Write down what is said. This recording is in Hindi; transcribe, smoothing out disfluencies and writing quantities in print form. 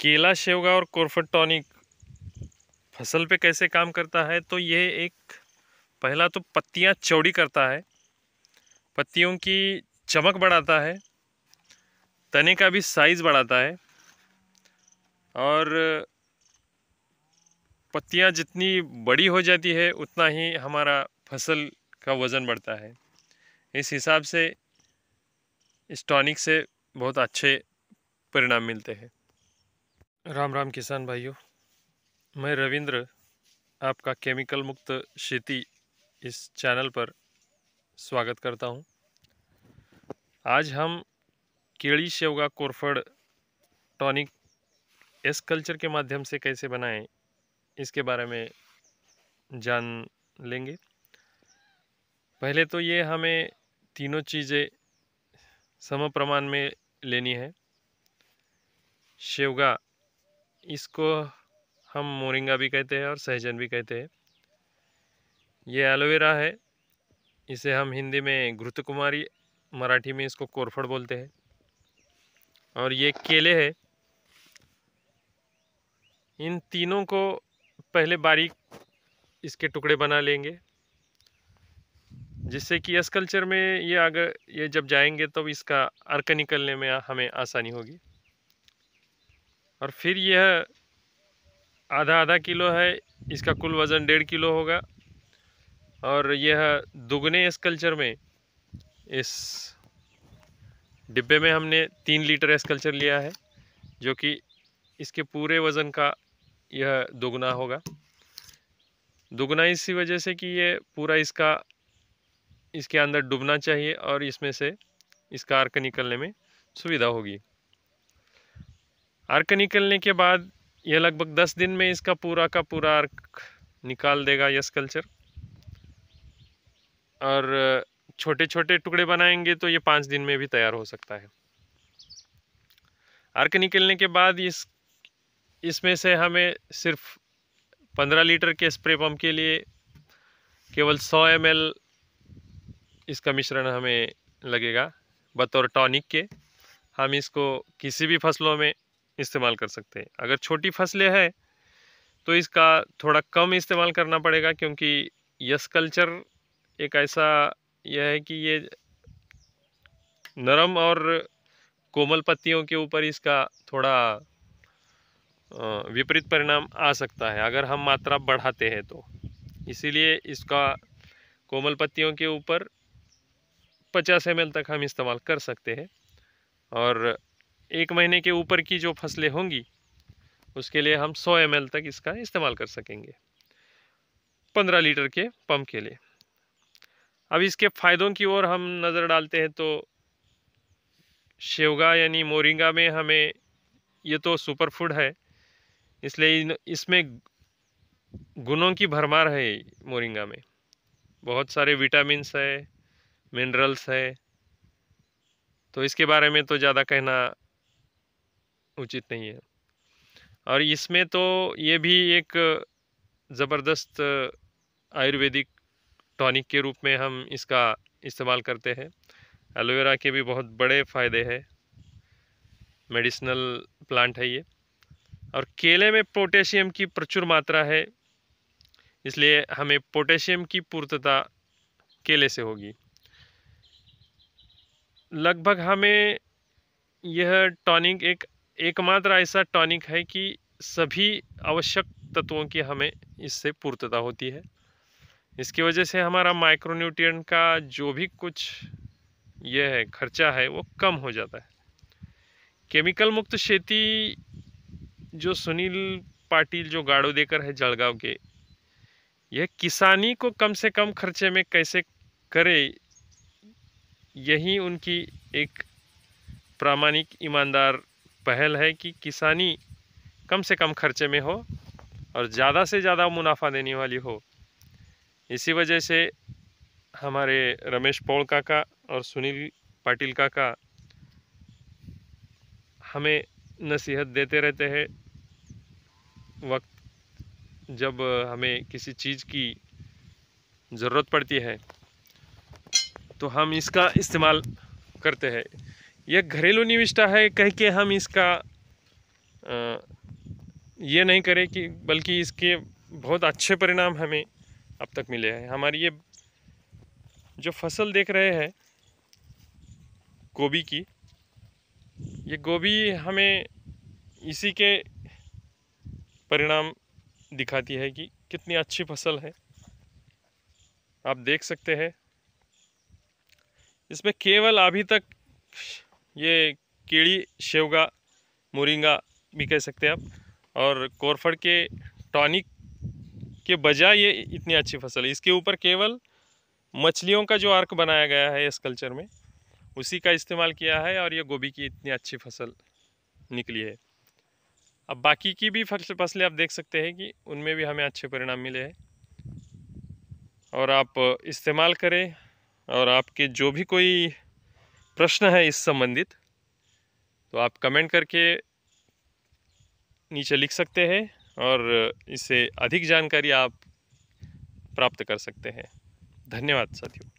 केला, शेवगा और कोरफड टॉनिक फसल पे कैसे काम करता है? तो ये एक पहला तो पत्तियां चौड़ी करता है, पत्तियों की चमक बढ़ाता है, तने का भी साइज बढ़ाता है और पत्तियां जितनी बड़ी हो जाती है उतना ही हमारा फसल का वज़न बढ़ता है। इस हिसाब से इस टॉनिक से बहुत अच्छे परिणाम मिलते हैं। राम राम किसान भाइयों, मैं रविंद्र आपका केमिकल मुक्त खेती इस चैनल पर स्वागत करता हूं। आज हम केड़ी, शेवगा, कोरफड टॉनिक एस कल्चर के माध्यम से कैसे बनाएं, इसके बारे में जान लेंगे। पहले तो ये हमें तीनों चीज़ें सम प्रमाण में लेनी है। शेवगा, इसको हम मोरिंगा भी कहते हैं और सहजन भी कहते हैं। ये एलोवेरा है, इसे हम हिंदी में घृतकुमारी, मराठी में इसको कोरफड बोलते हैं। और ये केले है। इन तीनों को पहले बारीक इसके टुकड़े बना लेंगे, जिससे कि एस कल्चर में ये जब जाएंगे तो इसका अर्क निकलने में हमें आसानी होगी। और फिर यह आधा आधा किलो है, इसका कुल वज़न 1.5 किलो होगा। और यह दुगने एस कल्चर में, इस डिब्बे में हमने 3 लीटर एस कल्चर लिया है, जो कि इसके पूरे वज़न का यह दोगुना होगा। दुगना इसी वजह से कि ये पूरा इसके अंदर डूबना चाहिए और इसमें से इसका अर्क निकलने में सुविधा होगी। अर्क निकलने के बाद यह लगभग 10 दिन में इसका पूरा का पूरा अर्क निकाल देगा यस कल्चर। और छोटे छोटे टुकड़े बनाएंगे तो ये 5 दिन में भी तैयार हो सकता है। अर्क निकलने के बाद इसमें से हमें सिर्फ 15 लीटर के स्प्रे पंप के लिए केवल 100 ml इसका मिश्रण हमें लगेगा बतौर टॉनिक के। हम इसको किसी भी फसलों में इस्तेमाल कर सकते हैं। अगर छोटी फसलें हैं तो इसका थोड़ा कम इस्तेमाल करना पड़ेगा, क्योंकि यस कल्चर एक ऐसा यह है कि ये नरम और कोमल पत्तियों के ऊपर इसका थोड़ा विपरीत परिणाम आ सकता है अगर हम मात्रा बढ़ाते हैं तो। इसीलिए इसका कोमल पत्तियों के ऊपर 50 ml तक हम इस्तेमाल कर सकते हैं। और 1 महीने के ऊपर की जो फसलें होंगी उसके लिए हम 100 ml तक इसका इस्तेमाल कर सकेंगे 15 लीटर के पंप के लिए। अब इसके फ़ायदों की ओर हम नज़र डालते हैं तो शेवगा यानी मोरिंगा में हमें, ये तो सुपर फूड है, इसलिए इसमें गुणों की भरमार है। मोरिंगा में बहुत सारे विटामिन्स है, मिनरल्स है, तो इसके बारे में तो ज़्यादा कहना उचित नहीं है। और इसमें तो ये भी एक ज़बरदस्त आयुर्वेदिक टॉनिक के रूप में हम इसका इस्तेमाल करते हैं। एलोवेरा के भी बहुत बड़े फ़ायदे हैं, मेडिसिनल प्लांट है ये। और केले में पोटेशियम की प्रचुर मात्रा है, इसलिए हमें पोटेशियम की पूर्तता केले से होगी। लगभग हमें यह टॉनिक एकमात्र ऐसा टॉनिक है कि सभी आवश्यक तत्वों की हमें इससे पूर्तता होती है। इसकी वजह से हमारा माइक्रोन्यूट्रिएंट का जो भी कुछ यह है खर्चा है वो कम हो जाता है। केमिकल मुक्त खेती जो सुनील पाटिल जो गाड़ोदेकर है जलगांव के, यह किसानी को कम से कम खर्चे में कैसे करे, यही उनकी एक प्रामाणिक ईमानदार पहल है कि किसानी कम से कम खर्चे में हो और ज़्यादा से ज़्यादा मुनाफा देने वाली हो। इसी वजह से हमारे रमेश पौड़ काका और सुनील पाटिल काका हमें नसीहत देते रहते हैं। वक्त जब हमें किसी चीज़ की ज़रूरत पड़ती है तो हम इसका इस्तेमाल करते हैं। यह घरेलू निविष्ठा है कह के हम इसका ये नहीं करे कि बल्कि इसके बहुत अच्छे परिणाम हमें अब तक मिले हैं। हमारी ये जो फसल देख रहे हैं गोभी की, ये गोभी हमें इसी के परिणाम दिखाती है कि कितनी अच्छी फसल है। आप देख सकते हैं इसमें केवल अभी तक ये कीड़ी, शेवगा, मोरिंगा भी कह सकते हैं आप, और कोरफड के टॉनिक के बजाय ये इतनी अच्छी फसल है। इसके ऊपर केवल मछलियों का जो अर्क बनाया गया है इस कल्चर में, उसी का इस्तेमाल किया है और ये गोभी की इतनी अच्छी फसल निकली है। अब बाकी की भी फसलें आप देख सकते हैं कि उनमें भी हमें अच्छे परिणाम मिले हैं। और आप इस्तेमाल करें, और आपके जो भी कोई प्रश्न है इस संबंधित, तो आप कमेंट करके नीचे लिख सकते हैं और इससे अधिक जानकारी आप प्राप्त कर सकते हैं। धन्यवाद साथियों।